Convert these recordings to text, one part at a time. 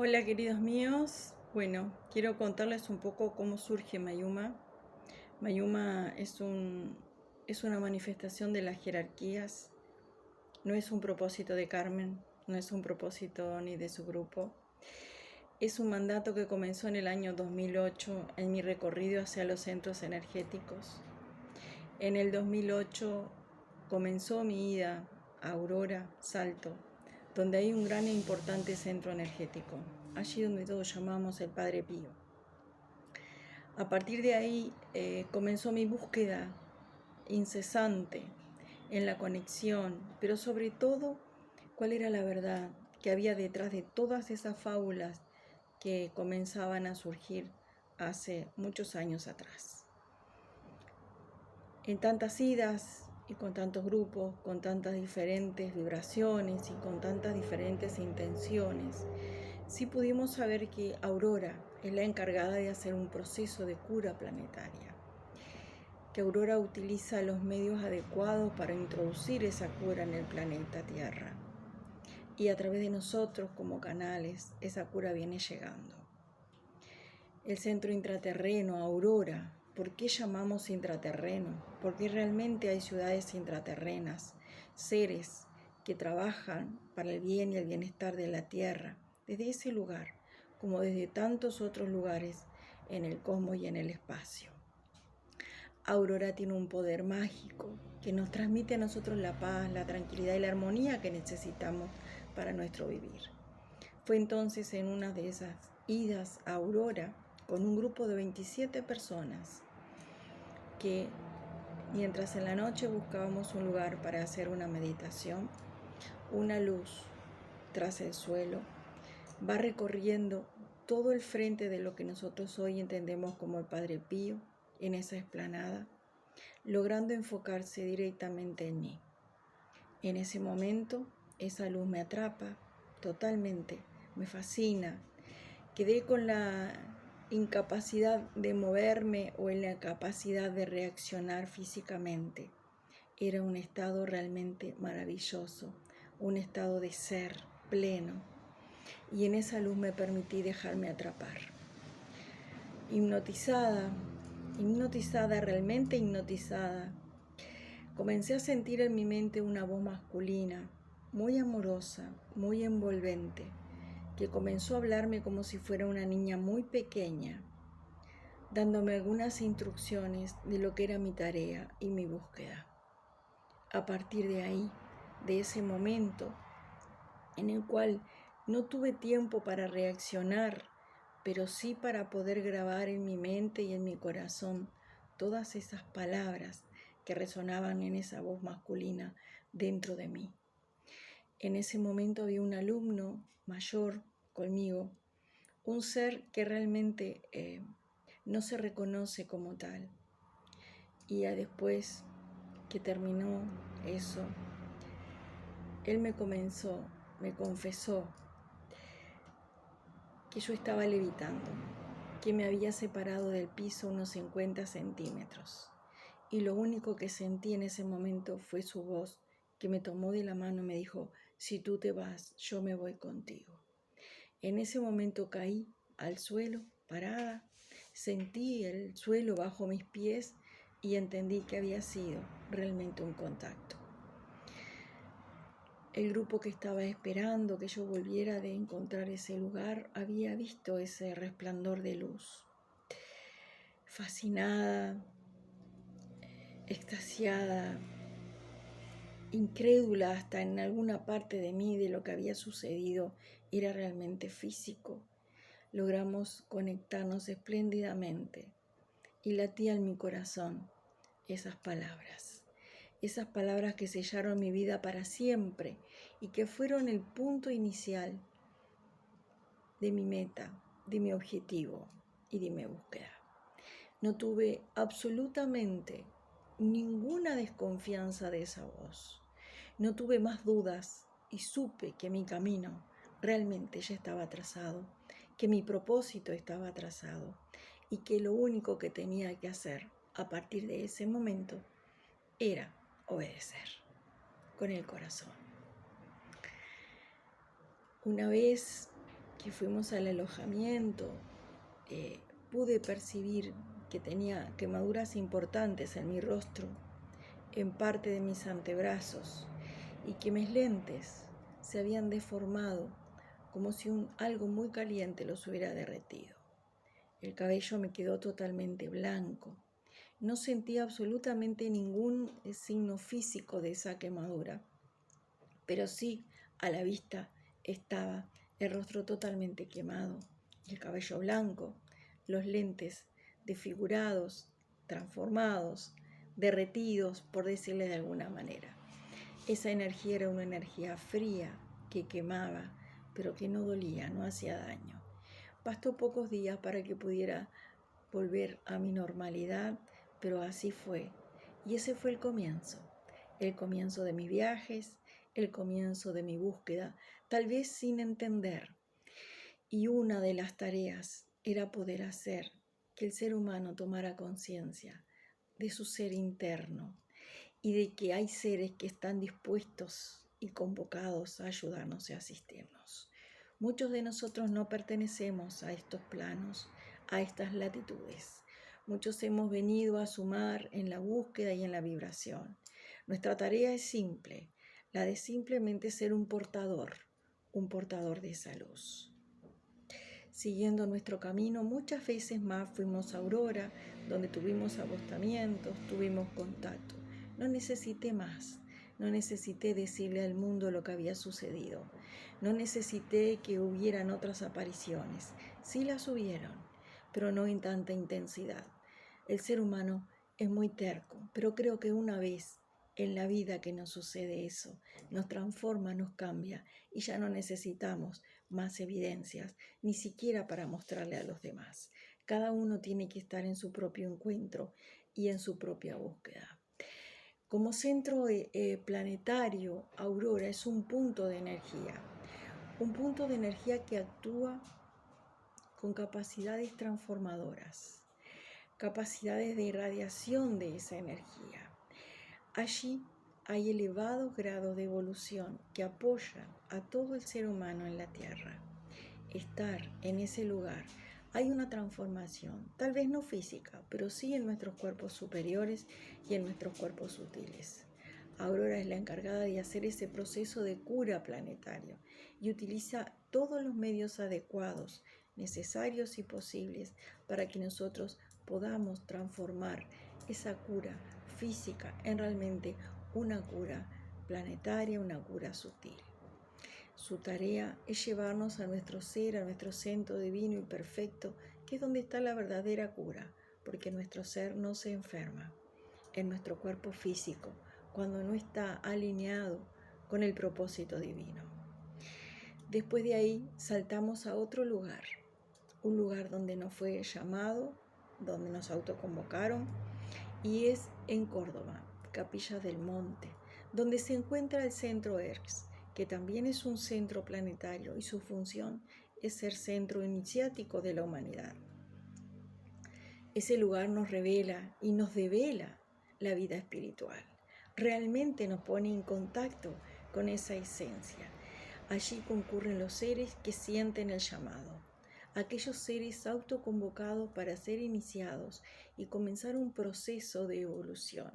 Hola queridos míos, bueno, quiero contarles un poco cómo surge Mayuma. Mayuma es una manifestación de las jerarquías, no es un propósito de Carmen, no es un propósito ni de su grupo. Es un mandato que comenzó en el año 2008 en mi recorrido hacia los centros energéticos. En el 2008 comenzó mi ida a Aurora, Salto, donde hay un gran e importante centro energético, allí donde todos llamamos el Padre Pío. A partir de ahí comenzó mi búsqueda incesante en la conexión, pero sobre todo cuál era la verdad que había detrás de todas esas fábulas que comenzaban a surgir hace muchos años atrás. En tantas idas y con tantos grupos, con tantas diferentes vibraciones y con tantas diferentes intenciones, sí pudimos saber que Aurora es la encargada de hacer un proceso de cura planetaria, que Aurora utiliza los medios adecuados para introducir esa cura en el planeta Tierra. Y a través de nosotros como canales, esa cura viene llegando. El centro intraterreno, Aurora. ¿Por qué llamamos intraterreno? Porque realmente hay ciudades intraterrenas, seres que trabajan para el bien y el bienestar de la Tierra, desde ese lugar, como desde tantos otros lugares en el cosmos y en el espacio. Aurora tiene un poder mágico que nos transmite a nosotros la paz, la tranquilidad y la armonía que necesitamos para nuestro vivir. Fue entonces en una de esas idas a Aurora con un grupo de 27 personas que mientras en la noche buscábamos un lugar para hacer una meditación, una luz tras el suelo va recorriendo todo el frente de lo que nosotros hoy entendemos como el Padre Pío en esa explanada, logrando enfocarse directamente en mí. En ese momento, esa luz me atrapa totalmente, me fascina. Quedé con la incapacidad de moverme o en la capacidad de reaccionar físicamente. Era un estado realmente maravilloso, un estado de ser pleno. Y en esa luz me permití dejarme atrapar. Hipnotizada, realmente hipnotizada, comencé a sentir en mi mente una voz masculina, muy amorosa, muy envolvente, que comenzó a hablarme como si fuera una niña muy pequeña, dándome algunas instrucciones de lo que era mi tarea y mi búsqueda. A partir de ahí, de ese momento en el cual no tuve tiempo para reaccionar, pero sí para poder grabar en mi mente y en mi corazón todas esas palabras que resonaban en esa voz masculina dentro de mí. En ese momento había un alumno mayor conmigo, un ser que realmente no se reconoce como tal. Y ya después que terminó eso, él me confesó que yo estaba levitando, que me había separado del piso unos 50 centímetros. Y lo único que sentí en ese momento fue su voz que me tomó de la mano y me dijo: si tú te vas, yo me voy contigo. En ese momento caí al suelo, parada, sentí el suelo bajo mis pies y entendí que había sido realmente un contacto. El grupo que estaba esperando que yo volviera de encontrar ese lugar había visto ese resplandor de luz. Fascinada, extasiada, incrédula hasta en alguna parte de mí de lo que había sucedido, era realmente físico. Logramos conectarnos espléndidamente y latía en mi corazón esas palabras que sellaron mi vida para siempre y que fueron el punto inicial de mi meta, de mi objetivo y de mi búsqueda. No tuve absolutamente ninguna desconfianza de esa voz. No tuve más dudas y supe que mi camino realmente ya estaba trazado, que mi propósito estaba trazado y que lo único que tenía que hacer a partir de ese momento era obedecer con el corazón. Una vez que fuimos al alojamiento, pude percibir que tenía quemaduras importantes en mi rostro, en parte de mis antebrazos, y que mis lentes se habían deformado como si algo muy caliente los hubiera derretido. El cabello me quedó totalmente blanco. No sentía absolutamente ningún signo físico de esa quemadura, pero sí, a la vista estaba el rostro totalmente quemado, el cabello blanco, los lentes desfigurados, transformados, derretidos, por decirle de alguna manera. Esa energía era una energía fría que quemaba, pero que no dolía, no hacía daño. Bastó pocos días para que pudiera volver a mi normalidad, pero así fue. Y ese fue el comienzo de mis viajes, el comienzo de mi búsqueda, tal vez sin entender. Y una de las tareas era poder hacer que el ser humano tomara conciencia de su ser interno y de que hay seres que están dispuestos y convocados a ayudarnos y asistirnos. Muchos de nosotros no pertenecemos a estos planos, a estas latitudes. Muchos hemos venido a sumar en la búsqueda y en la vibración. Nuestra tarea es simple, la de simplemente ser un portador de esa luz. Siguiendo nuestro camino, muchas veces más fuimos a Aurora, donde tuvimos avistamientos, tuvimos contacto. No necesité más, no necesité decirle al mundo lo que había sucedido, no necesité que hubieran otras apariciones. Sí las hubieron, pero no en tanta intensidad. El ser humano es muy terco, pero creo que una vez en la vida que nos sucede eso, nos transforma, nos cambia y ya no necesitamos más evidencias, ni siquiera para mostrarle a los demás. Cada uno tiene que estar en su propio encuentro y en su propia búsqueda. Como centro planetario, Aurora es un punto de energía que actúa con capacidades transformadoras, capacidades de irradiación de esa energía. Allí hay elevados grados de evolución que apoyan a todo el ser humano en la Tierra. Estar en ese lugar hay una transformación, tal vez no física, pero sí en nuestros cuerpos superiores y en nuestros cuerpos sutiles. Aurora es la encargada de hacer ese proceso de cura planetario y utiliza todos los medios adecuados, necesarios y posibles para que nosotros podamos transformar esa cura física en realmente una cura planetaria, una cura sutil. Su tarea es llevarnos a nuestro ser, a nuestro centro divino y perfecto, que es donde está la verdadera cura, porque nuestro ser no se enferma en nuestro cuerpo físico cuando no está alineado con el propósito divino. Después de ahí saltamos a otro lugar, un lugar donde nos fue llamado, donde nos autoconvocaron, y es en Córdoba, Capilla del Monte, donde se encuentra el centro ERCS, que también es un centro planetario y su función es ser centro iniciático de la humanidad. Ese lugar nos revela y nos devela la vida espiritual. Realmente nos pone en contacto con esa esencia. Allí concurren los seres que sienten el llamado, aquellos seres autoconvocados para ser iniciados y comenzar un proceso de evolución.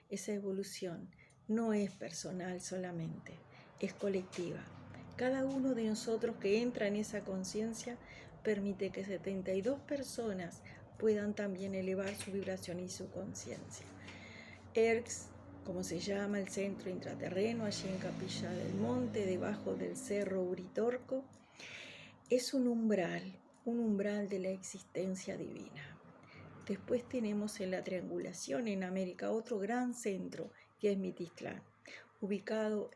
Esa evolución no es personal solamente, es colectiva. Cada uno de nosotros que entra en esa conciencia permite que 72 personas puedan también elevar su vibración y su conciencia. ERCS, como se llama el centro intraterreno, allí en Capilla del Monte, debajo del Cerro Uritorco, es un umbral de la existencia divina. Después tenemos en la triangulación en América otro gran centro, que es Mitistlán, ubicado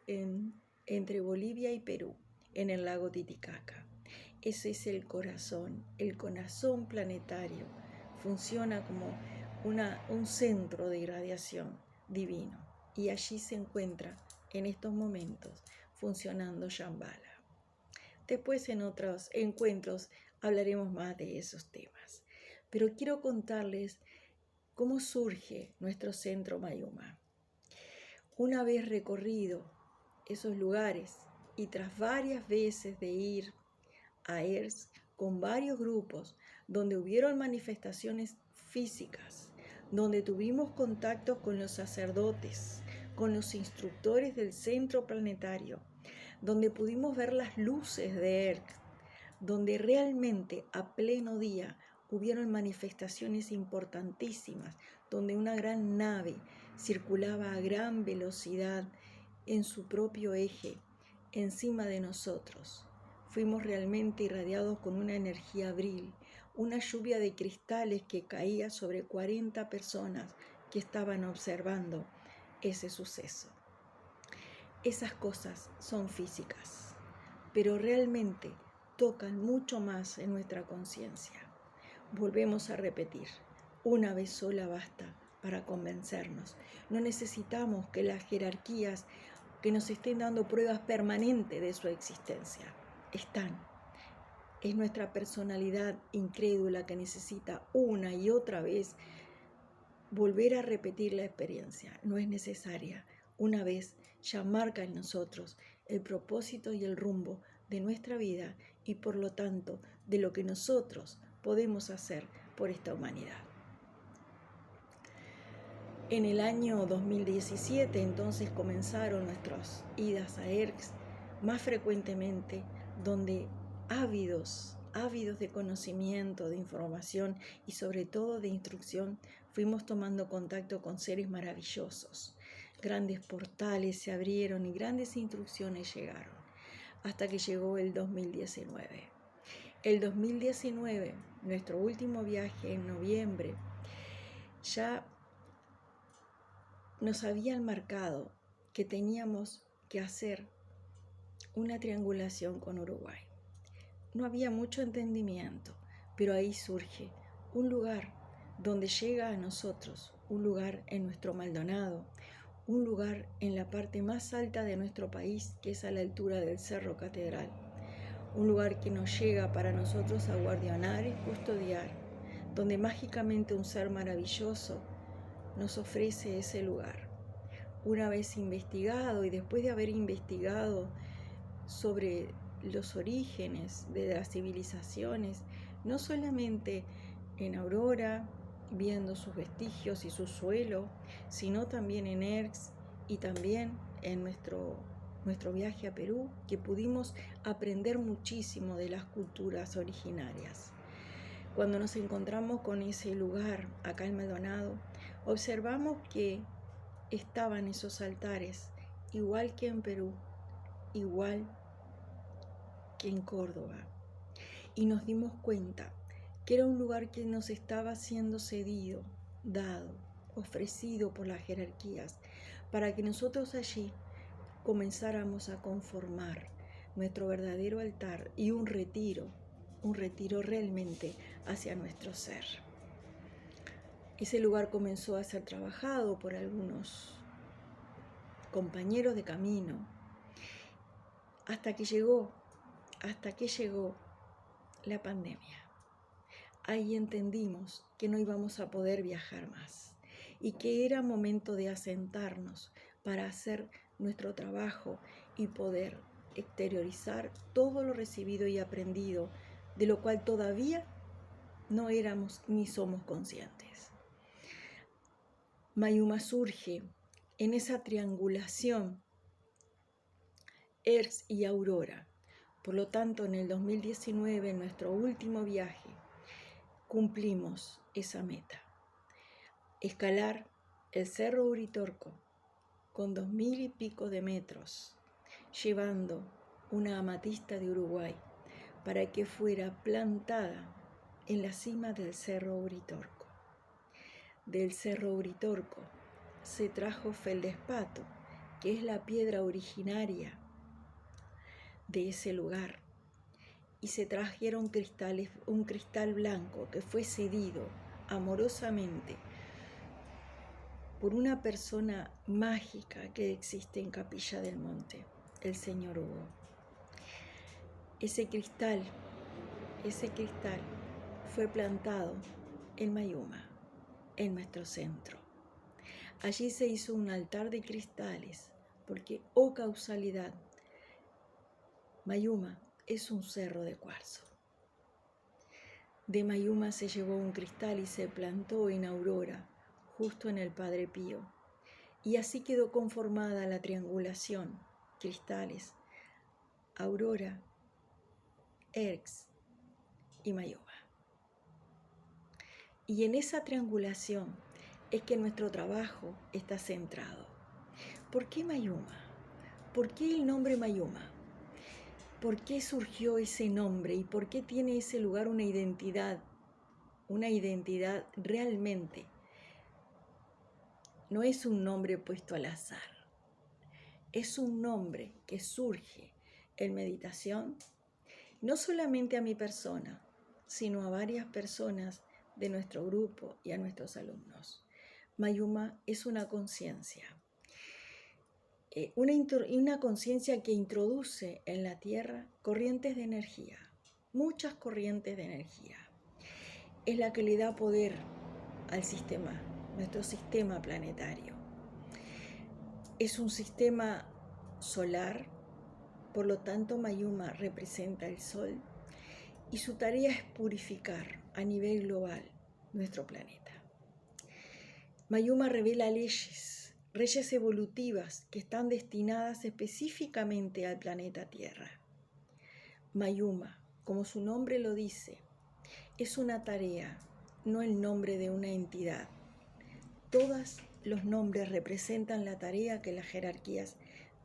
entre Bolivia y Perú, en el lago Titicaca. Ese es el corazón planetario. Funciona como un centro de irradiación divino. Y allí se encuentra, en estos momentos, funcionando Shambhala. Después en otros encuentros hablaremos más de esos temas. Pero quiero contarles cómo surge nuestro centro Mayuma. Una vez recorrido esos lugares y tras varias veces de ir a ERS con varios grupos, donde hubieron manifestaciones físicas, donde tuvimos contactos con los sacerdotes, con los instructores del centro planetario, donde pudimos ver las luces de ERS, donde realmente a pleno día hubieron manifestaciones importantísimas, donde una gran nave circulaba a gran velocidad en su propio eje, encima de nosotros. Fuimos realmente irradiados con una energía abril, una lluvia de cristales que caía sobre 40 personas que estaban observando ese suceso. Esas cosas son físicas, pero realmente tocan mucho más en nuestra conciencia. Volvemos a repetir, una vez sola basta para convencernos. No necesitamos que las jerarquías que nos estén dando pruebas permanentes de su existencia. Están. Es nuestra personalidad incrédula que necesita una y otra vez volver a repetir la experiencia. No es necesaria. Una vez ya marca en nosotros el propósito y el rumbo de nuestra vida y por lo tanto de lo que nosotros podemos hacer por esta humanidad. En el año 2017 entonces comenzaron nuestras idas a ERX más frecuentemente, donde ávidos de conocimiento, de información y sobre todo de instrucción, fuimos tomando contacto con seres maravillosos. Grandes portales se abrieron y grandes instrucciones llegaron, hasta que llegó el 2019. El 2019, nuestro último viaje en noviembre, ya nos habían marcado que teníamos que hacer una triangulación con Uruguay. No había mucho entendimiento, pero ahí surge un lugar donde llega a nosotros, un lugar en nuestro Maldonado, un lugar en la parte más alta de nuestro país, que es a la altura del Cerro Catedral, un lugar que nos llega para nosotros a guardianar y custodiar, donde mágicamente un ser maravilloso nos ofrece ese lugar. Una vez investigado y después de haber investigado sobre los orígenes de las civilizaciones, no solamente en Aurora, viendo sus vestigios y su suelo, sino también en ERX y también en nuestro viaje a Perú, que pudimos aprender muchísimo de las culturas originarias. Cuando nos encontramos con ese lugar acá en Maldonado, observamos que estaban esos altares, igual que en Perú, igual que en Córdoba. Y nos dimos cuenta que era un lugar que nos estaba siendo cedido, dado, ofrecido por las jerarquías, para que nosotros allí comenzáramos a conformar nuestro verdadero altar y un retiro realmente hacia nuestro ser. Ese lugar comenzó a ser trabajado por algunos compañeros de camino, hasta que llegó la pandemia. Ahí entendimos que no íbamos a poder viajar más y que era momento de asentarnos para hacer nuestro trabajo y poder exteriorizar todo lo recibido y aprendido, de lo cual todavía no éramos ni somos conscientes. Mayuma surge en esa triangulación ERX y Aurora. Por lo tanto, en el 2019, en nuestro último viaje, cumplimos esa meta. Escalar el Cerro Uritorco con 2000 y pico de metros, llevando una amatista de Uruguay para que fuera plantada en la cima del Cerro Uritorco. Del Cerro Uritorco se trajo feldespato, que es la piedra originaria de ese lugar, y se trajeron cristales, un cristal blanco que fue cedido amorosamente por una persona mágica que existe en Capilla del Monte, el señor Hugo. Ese cristal fue plantado en Mayuma, en nuestro centro. Allí se hizo un altar de cristales, porque, oh causalidad, Mayuma es un cerro de cuarzo. De Mayuma se llevó un cristal y se plantó en Aurora, justo en el Padre Pío. Y así quedó conformada la triangulación, cristales, Aurora, Erx y Mayuma. Y en esa triangulación es que nuestro trabajo está centrado. ¿Por qué Mayuma? ¿Por qué el nombre Mayuma? ¿Por qué surgió ese nombre y por qué tiene ese lugar una identidad realmente? No es un nombre puesto al azar, es un nombre que surge en meditación, no solamente a mi persona, sino a varias personas de nuestro grupo y a nuestros alumnos. Mayuma es una conciencia, una conciencia que introduce en la Tierra corrientes de energía, muchas corrientes de energía. Es la que le da poder al sistema, nuestro sistema planetario. Es un sistema solar, por lo tanto Mayuma representa el Sol y su tarea es purificar a nivel global nuestro planeta. Mayuma revela leyes evolutivas que están destinadas específicamente al planeta Tierra. Mayuma, como su nombre lo dice, es una tarea, no el nombre de una entidad. Todos los nombres representan la tarea que las jerarquías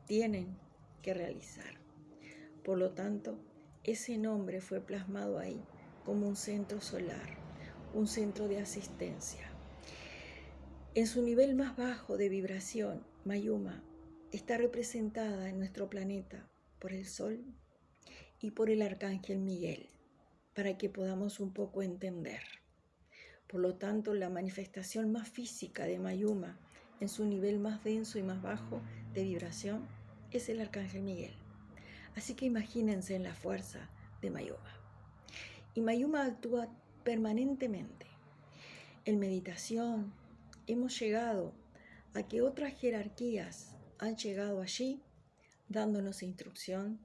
tienen que realizar. Por lo tanto, ese nombre fue plasmado ahí como un centro solar, un centro de asistencia. En su nivel más bajo de vibración, Mayuma está representada en nuestro planeta por el Sol y por el Arcángel Miguel, para que podamos un poco entender. Por lo tanto, la manifestación más física de Mayuma en su nivel más denso y más bajo de vibración es el Arcángel Miguel. Así que imagínense en la fuerza de Mayuma. Y Mayuma actúa permanentemente. En meditación hemos llegado a que otras jerarquías han llegado allí dándonos instrucción,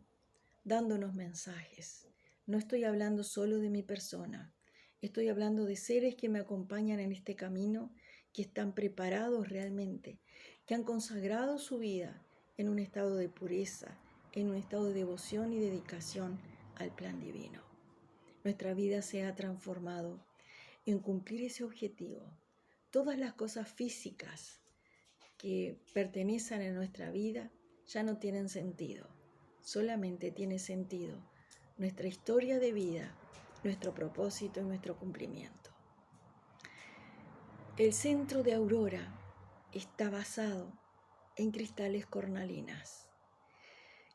dándonos mensajes. No estoy hablando solo de mi persona, estoy hablando de seres que me acompañan en este camino, que están preparados realmente, que han consagrado su vida en un estado de pureza, en un estado de devoción y dedicación al plan divino. Nuestra vida se ha transformado en cumplir ese objetivo. Todas las cosas físicas que pertenecen a nuestra vida ya no tienen sentido. Solamente tiene sentido nuestra historia de vida, nuestro propósito y nuestro cumplimiento. El centro de Aurora está basado en cristales cornalinas.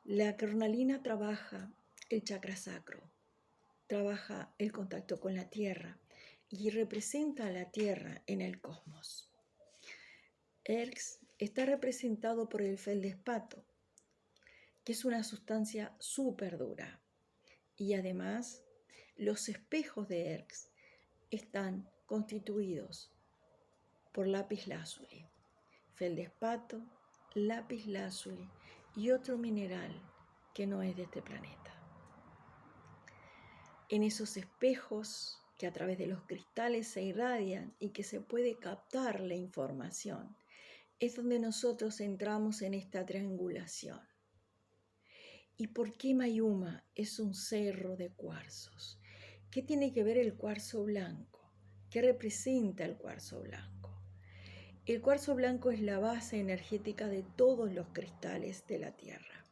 La cornalina trabaja el chakra sacro, trabaja el contacto con la tierra y representa a la tierra en el cosmos. Erx está representado por el feldespato, que es una sustancia súper dura. Y además, los espejos de Erx están constituidos por lapislázuli, feldespato, lapislázuli y otro mineral que no es de este planeta. En esos espejos que a través de los cristales se irradian y que se puede captar la información, es donde nosotros entramos en esta triangulación. ¿Y por qué Mayuma es un cerro de cuarzos? ¿Qué tiene que ver el cuarzo blanco? ¿Qué representa el cuarzo blanco? El cuarzo blanco es la base energética de todos los cristales de la Tierra.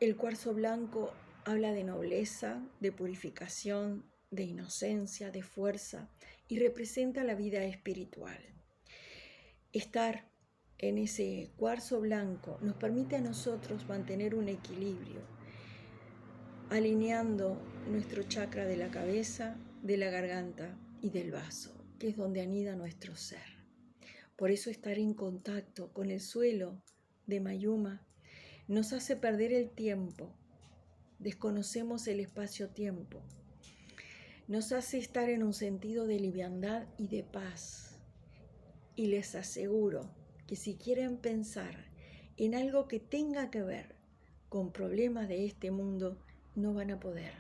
El cuarzo blanco habla de nobleza, de purificación, de inocencia, de fuerza y representa la vida espiritual. Estar en ese cuarzo blanco nos permite a nosotros mantener un equilibrio, alineando nuestro chakra de la cabeza, de la garganta y del vaso, que es donde anida nuestro ser. Por eso estar en contacto con el suelo de Mayuma nos hace perder el tiempo, desconocemos el espacio-tiempo, nos hace estar en un sentido de liviandad y de paz. Y les aseguro que si quieren pensar en algo que tenga que ver con problemas de este mundo, no van a poder.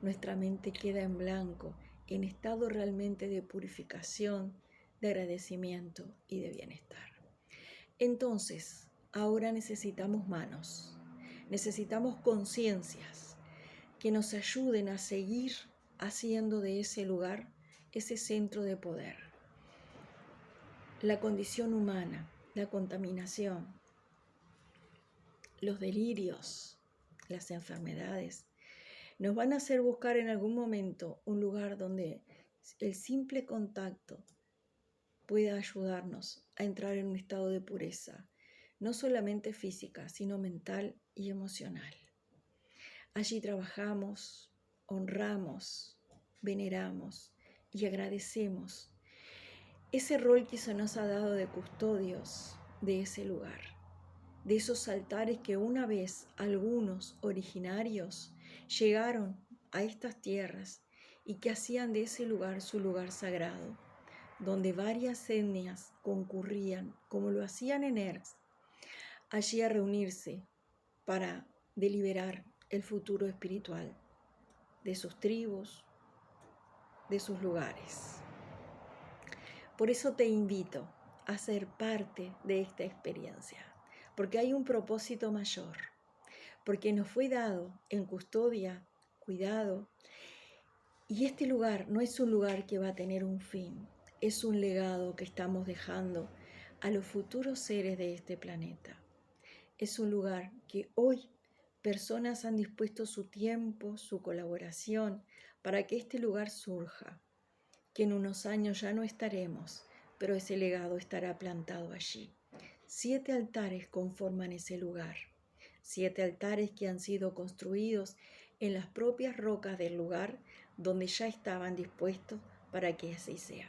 Nuestra mente queda en blanco, en estado realmente de purificación, de agradecimiento y de bienestar. Entonces, ahora necesitamos manos, necesitamos conciencias que nos ayuden a seguir haciendo de ese lugar ese centro de poder. La condición humana, la contaminación, los delirios, las enfermedades, nos van a hacer buscar en algún momento un lugar donde el simple contacto pueda ayudarnos a entrar en un estado de pureza, no solamente física, sino mental y emocional. Allí trabajamos, honramos, veneramos y agradecemos ese rol que se nos ha dado de custodios de ese lugar, de esos altares que una vez algunos originarios llegaron a estas tierras y que hacían de ese lugar su lugar sagrado, donde varias etnias concurrían, como lo hacían en Erx, allí a reunirse para deliberar el futuro espiritual de sus tribus, de sus lugares. Por eso te invito a ser parte de esta experiencia, porque hay un propósito mayor, porque nos fue dado en custodia, cuidado, y este lugar no es un lugar que va a tener un fin, es un legado que estamos dejando a los futuros seres de este planeta. Es un lugar que hoy personas han dispuesto su tiempo, su colaboración, para que este lugar surja, que en unos años ya no estaremos, pero ese legado estará plantado allí. 7 altares conforman ese lugar, 7 altares que han sido construidos en las propias rocas del lugar donde ya estaban dispuestos para que así sea.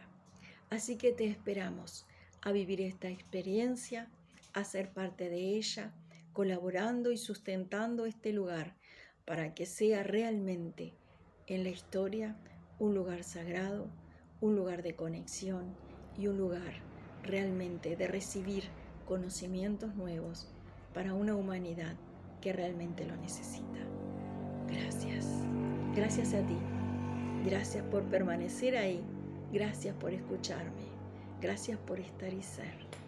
Así que te esperamos a vivir esta experiencia, a ser parte de ella, colaborando y sustentando este lugar para que sea realmente en la historia un lugar sagrado, un lugar de conexión y un lugar realmente de recibir conocimientos nuevos para una humanidad que realmente lo necesita. Gracias. Gracias a ti. Gracias por permanecer ahí. Gracias por escucharme. Gracias por estar y ser.